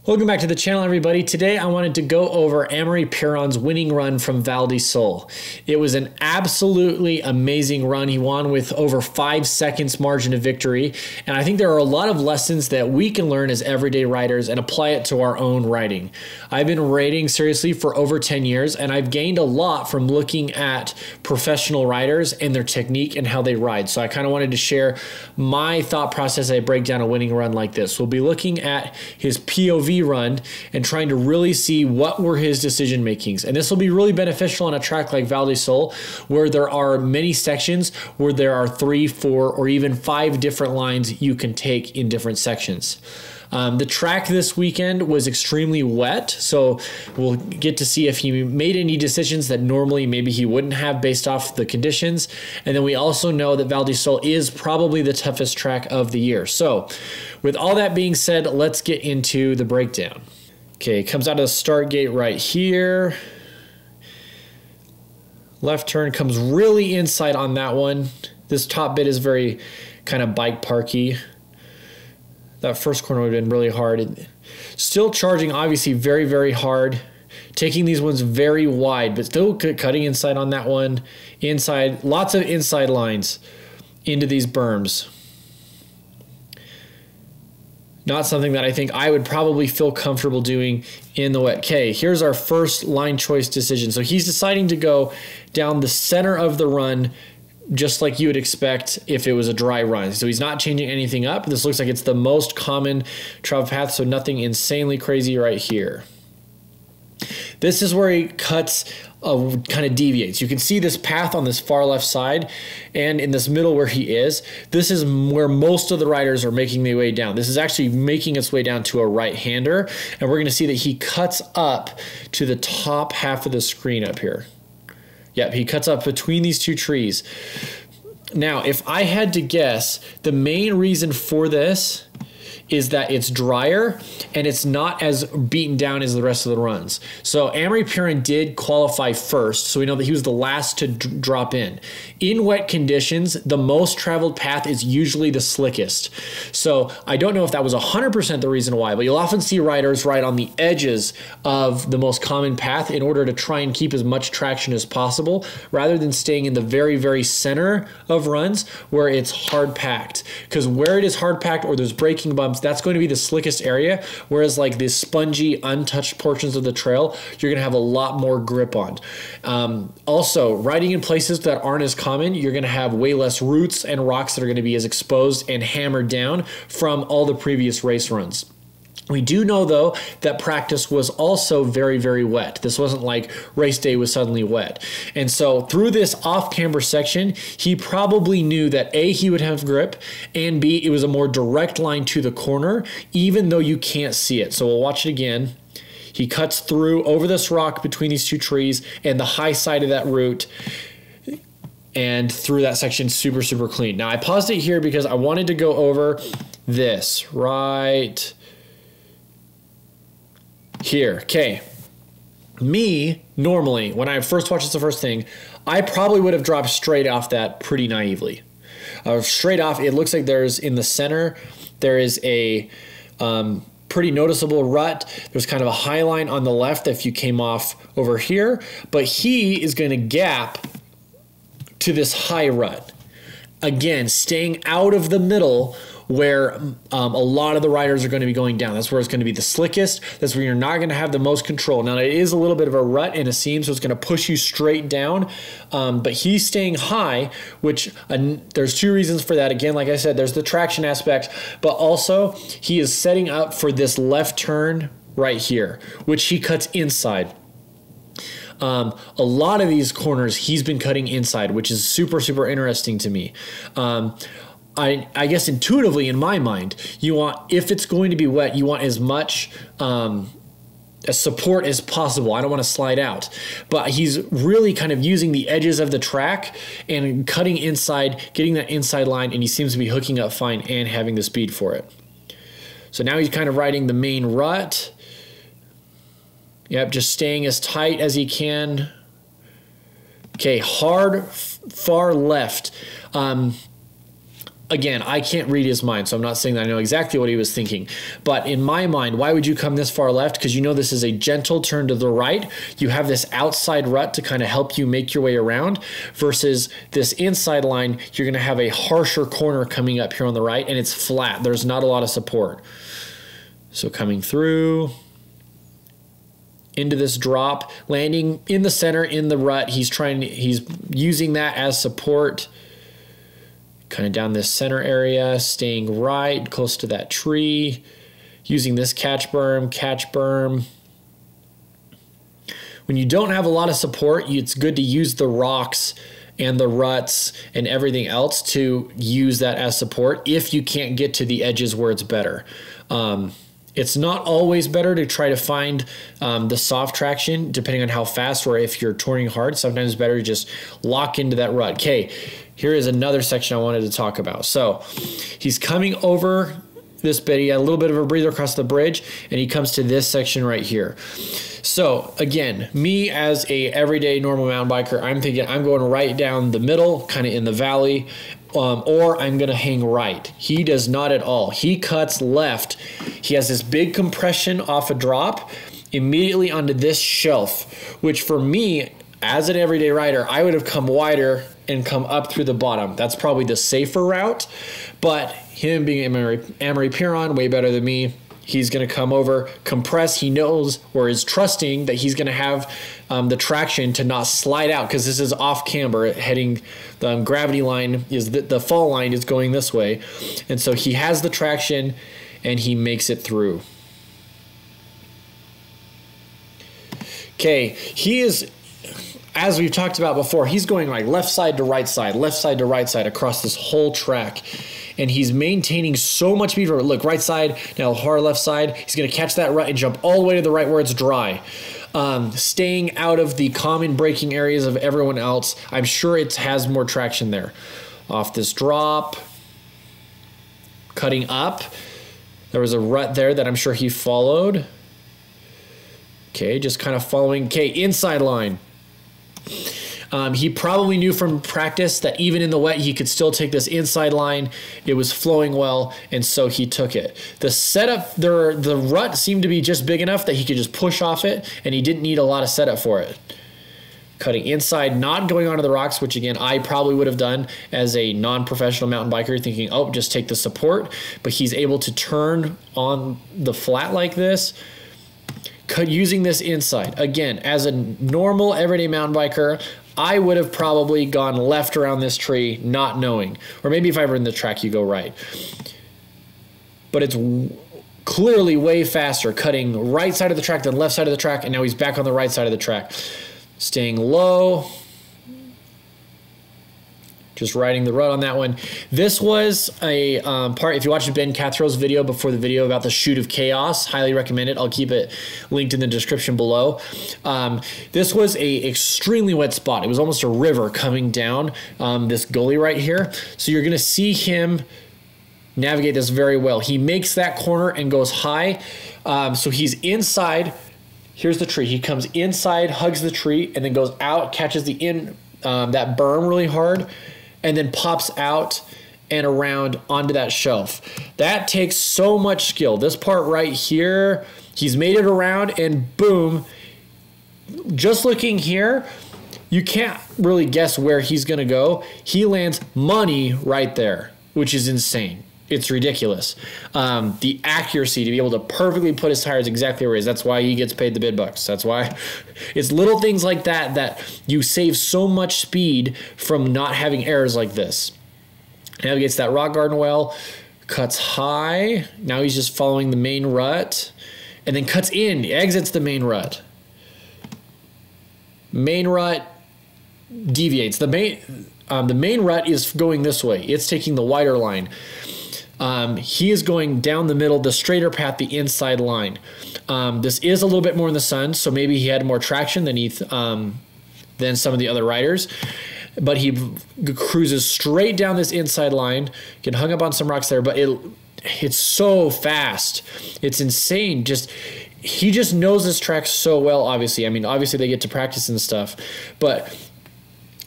Welcome back to the channel, everybody. Today I wanted to go over Amaury Pierron's winning run from Val di Sole. It was an absolutely amazing run. He won with over 5 seconds margin of victory, and I think there are a lot of lessons that we can learn as everyday riders and apply it to our own riding. I've been riding seriously for over 10 years, and I've gained a lot from looking at professional riders and their technique and how they ride. So I kind of wanted to share my thought process as I break down a winning run like this. We'll be looking at his POV run and trying to really see what were his decision makings. And this will be really beneficial on a track like Val di Sole, where there are many sections where there are 3, 4, or even 5 different lines you can take in different sections. The track this weekend was extremely wet, so we'll get to see if he made any decisions that normally maybe he wouldn't have based off the conditions. And then we also know that Val di Sole is probably the toughest track of the year. So with all that being said, let's get into the breakdown. Okay, comes out of the start gate right here. Left turn comes really inside on that one. This top bit is very kind of bike parky. That first corner would have been really hard. Still charging, obviously, very, very hard. Taking these ones very wide, but still cutting inside on that one. Inside, lots of inside lines into these berms. Not something that I think I would probably feel comfortable doing in the wet. Okay, here's our first line choice decision. So he's deciding to go down the center of the run, just like you would expect if it was a dry run. So he's not changing anything up. This looks like it's the most common travel path, so nothing insanely crazy right here. This is where he cuts, kind of deviates. You can see this path on this far left side, and in this middle where he is, this is where most of the riders are making their way down. This is actually making its way down to a right-hander, and we're going to see that he cuts up to the top half of the screen up here. Yep, he cuts up between these two trees. Now, if I had to guess, the main reason for this is that it's drier and it's not as beaten down as the rest of the runs. So Amaury Pierron did qualify first, so we know that he was the last to drop in. In wet conditions, the most traveled path is usually the slickest. So I don't know if that was 100% the reason why, but you'll often see riders ride on the edges of the most common path in order to try and keep as much traction as possible, rather than staying in the very, very center of runs where it's hard packed. Because where it is hard packed or there's braking bumps, that's going to be the slickest area, whereas like the spongy, untouched portions of the trail, you're going to have a lot more grip on. Also, riding in places that aren't as common, you're going to have way less roots and rocks that are going to be as exposed and hammered down from all the previous race runs. We do know, though, that practice was also very, very wet. This wasn't like race day was suddenly wet. And so through this off-camber section, he probably knew that A, he would have grip, and B, it was a more direct line to the corner, even though you can't see it. So we'll watch it again. He cuts through over this rock between these two trees and the high side of that route, and through that section super, super clean. Now, I paused it here because I wanted to go over this right here. Okay, me normally when I first watched this the first thing, I probably would have dropped straight off that pretty naively. Straight off, it looks like there's in the center there is a pretty noticeable rut. There's kind of a high line on the left if you came off over here, but he is going to gap to this high rut. Again, staying out of the middle where a lot of the riders are going to be going down. That's where it's going to be the slickest. That's where you're not going to have the most control. Now, it is a little bit of a rut and a seam, so it's going to push you straight down. But he's staying high, which there's 2 reasons for that. Again, like I said, there's the traction aspect, but also he is setting up for this left turn right here, which he cuts inside. A lot of these corners he's been cutting inside, which is super, super interesting to me. I guess intuitively in my mind, you want, if it's going to be wet, you want as much support as possible. I don't want to slide out, but he's really kind of using the edges of the track and cutting inside, getting that inside line, and he seems to be hooking up fine and having the speed for it. So now he's kind of riding the main rut. Yep, just staying as tight as he can. Okay, hard far left. again, I can't read his mind, so I'm not saying that I know exactly what he was thinking. But in my mind, why would you come this far left? Because you know this is a gentle turn to the right. You have this outside rut to kind of help you make your way around, versus this inside line, you're going to have a harsher corner coming up here on the right, and it's flat. There's not a lot of support. So coming through into this drop, landing in the center in the rut. He's using that as support. Kind of down this center area, staying right close to that tree, using this catch berm. When you don't have a lot of support, it's good to use the rocks and the ruts and everything else to use that as support if you can't get to the edges where it's better. It's not always better to try to find the soft traction, depending on how fast, or if you're touring hard. Sometimes it's better to just lock into that rut. Okay, here is another section I wanted to talk about. So he's coming over this bit. He had a little bit of a breather across the bridge, and he comes to this section right here. So again, me as a everyday normal mountain biker, I'm thinking I'm going right down the middle, kind of in the valley, or I'm going to hang right. He does not at all. He cuts left. He has this big compression off a drop immediately onto this shelf, which for me, as an everyday rider, I would have come wider and come up through the bottom. That's probably the safer route, but him being Amory Piron, way better than me, he's going to come over, compress. He knows, or is trusting, that he's going to have the traction to not slide out, because this is off camber, heading the gravity line is the fall line is going this way. And so he has the traction and he makes it through. Okay, he is, as we've talked about before, he's going like left side to right side across this whole track. And he's maintaining so much speed. Look, right side, now hard left side. He's going to catch that rut and jump all the way to the right where it's dry. Staying out of the common braking areas of everyone else. I'm sure it has more traction there. Off this drop. Cutting up. There was a rut there that I'm sure he followed. Okay, just kind of following. Okay, inside line. He probably knew from practice that even in the wet, he could still take this inside line. It was flowing well, and so he took it. The setup, the rut seemed to be just big enough that he could just push off it, and he didn't need a lot of setup for it. Cutting inside, not going onto the rocks, which again, I probably would have done as a non-professional mountain biker, thinking, oh, just take the support. But he's able to turn on the flat like this, using this inside. Again, as a normal everyday mountain biker, I would have probably gone left around this tree, not knowing. Or maybe if I were in the track, you go right. But it's clearly way faster, cutting right side of the track than left side of the track, and now he's back on the right side of the track. Staying low. Just riding the rut on that one. This was a part, if you watched Ben Cathrow's video before the video about the Chute of Chaos, highly recommend it. I'll keep it linked in the description below. This was a extremely wet spot. It was almost a river coming down this gully right here. So you're gonna see him navigate this very well. He makes that corner and goes high. So he's inside. Here's the tree. He comes inside, hugs the tree, and then goes out, catches the that berm really hard, and then pops out and around onto that shelf. That takes so much skill. This part right here, he's made it around, and boom. Just looking here, you can't really guess where he's gonna go. He lands money right there, which is insane. It's ridiculous. The accuracy to be able to perfectly put his tires exactly where he is. That's why he gets paid the bid bucks. That's why it's little things like that that you save so much speed from not having errors like this. Navigates that rock garden well, cuts high. Now he's just following the main rut, and then cuts in, exits the main rut. Main rut deviates. The main rut is going this way. It's taking the wider line. He is going down the middle, the straighter path, the inside line. This is a little bit more in the sun, so maybe he had more traction than some of the other riders. But he cruises straight down this inside line, get hung up on some rocks there, but it's so fast. It's insane. He just knows this track so well, obviously. I mean, obviously they get to practice and stuff, but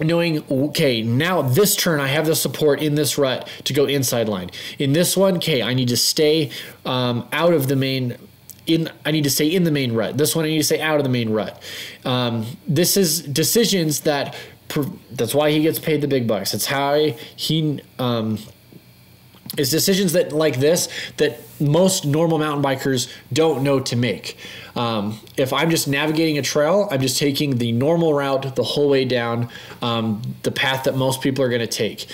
knowing, okay, now this turn I have the support in this rut to go inside line. In this one, okay, I need to stay out of the main. I need to stay in the main rut. This one I need to stay out of the main rut. This is decisions that. That's why he gets paid the big bucks. It's how he. It's decisions that like this that most normal mountain bikers don't know to make. If I'm just navigating a trail, I'm just taking the normal route the whole way down, the path that most people are going to take.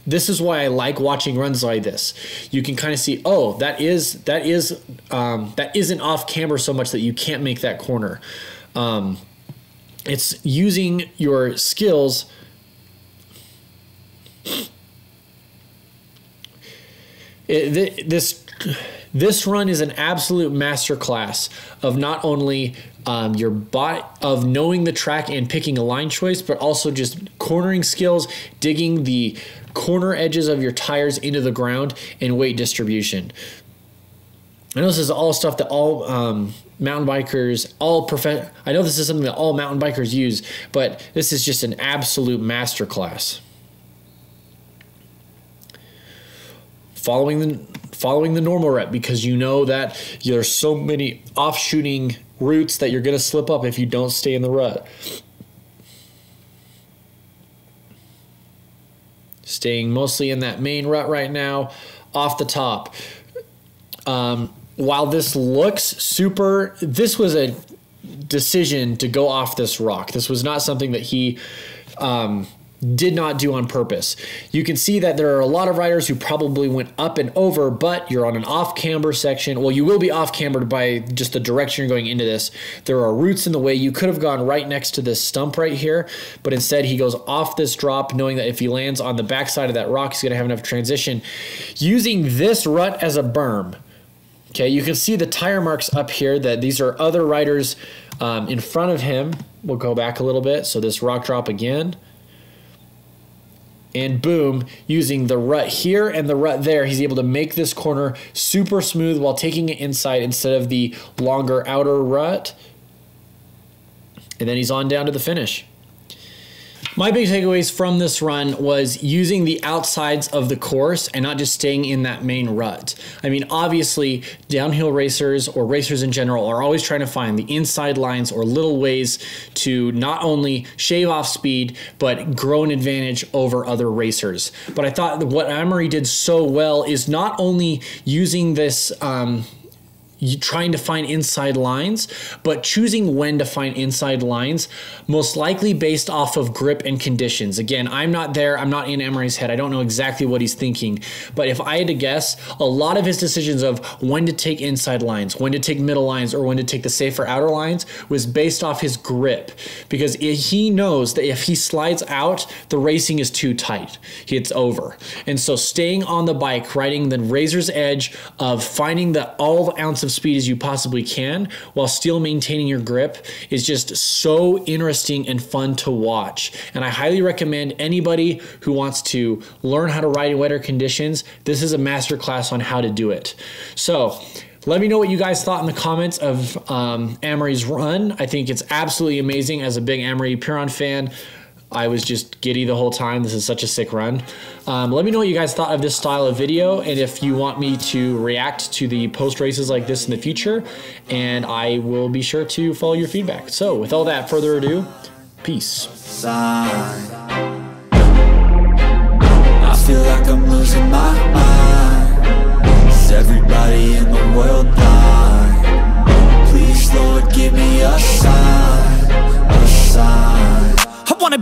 This is why I like watching runs like this. You can kind of see, oh, that isn't off camber so much that you can't make that corner. It's using your skills. This run is an absolute masterclass of not only your of knowing the track and picking a line choice, but also just cornering skills, digging the corner edges of your tires into the ground, and weight distribution. I know this is all stuff that all mountain bikers, I know this is something that all mountain bikers use, but this is just an absolute masterclass. Following the normal rep, because you know that there's so many offshooting routes that you're going to slip up if you don't stay in the rut. Staying mostly in that main rut right now, off the top. While this looks super, this was a decision to go off this rock. This was not something that he did not do on purpose. You can see that there are a lot of riders who probably went up and over, but you're on an off camber section. Well, you will be off cambered by just the direction you're going into this. There are roots in the way. You could have gone right next to this stump right here, but instead he goes off this drop, knowing that if he lands on the backside of that rock, he's going to have enough transition. Using this rut as a berm. Okay, you can see the tire marks up here, that these are other riders in front of him. We'll go back a little bit. So this rock drop again. And boom, using the rut here and the rut there, he's able to make this corner super smooth while taking it inside instead of the longer outer rut. And then he's on down to the finish. My big takeaways from this run was using the outsides of the course and not just staying in that main rut. I mean, obviously, downhill racers or racers in general are always trying to find the inside lines or little ways to not only shave off speed, but grow an advantage over other racers. But I thought that what Amaury did so well is not only using this trying to find inside lines, but choosing when to find inside lines, most likely based off of grip and conditions. Again, I'm not there. I'm not in Amaury's head. I don't know exactly what he's thinking. But if I had to guess, a lot of his decisions of when to take inside lines, when to take middle lines, or when to take the safer outer lines was based off his grip. Because he knows that if he slides out, the racing is too tight. It's over. And so staying on the bike, riding the razor's edge of finding the all ounce of speed as you possibly can while still maintaining your grip is just so interesting and fun to watch. And I highly recommend anybody who wants to learn how to ride in wetter conditions, this is a masterclass on how to do it. So let me know what you guys thought in the comments of Amaury's run. I think it's absolutely amazing. As a big Amaury Piron fan, I was just giddy the whole time. This is such a sick run. Let me know what you guys thought of this style of video, and if you want me to react to the post races like this in the future, and I will be sure to follow your feedback. So with all that further ado, peace. I feel like I'm losing my mind. Is everybody in the world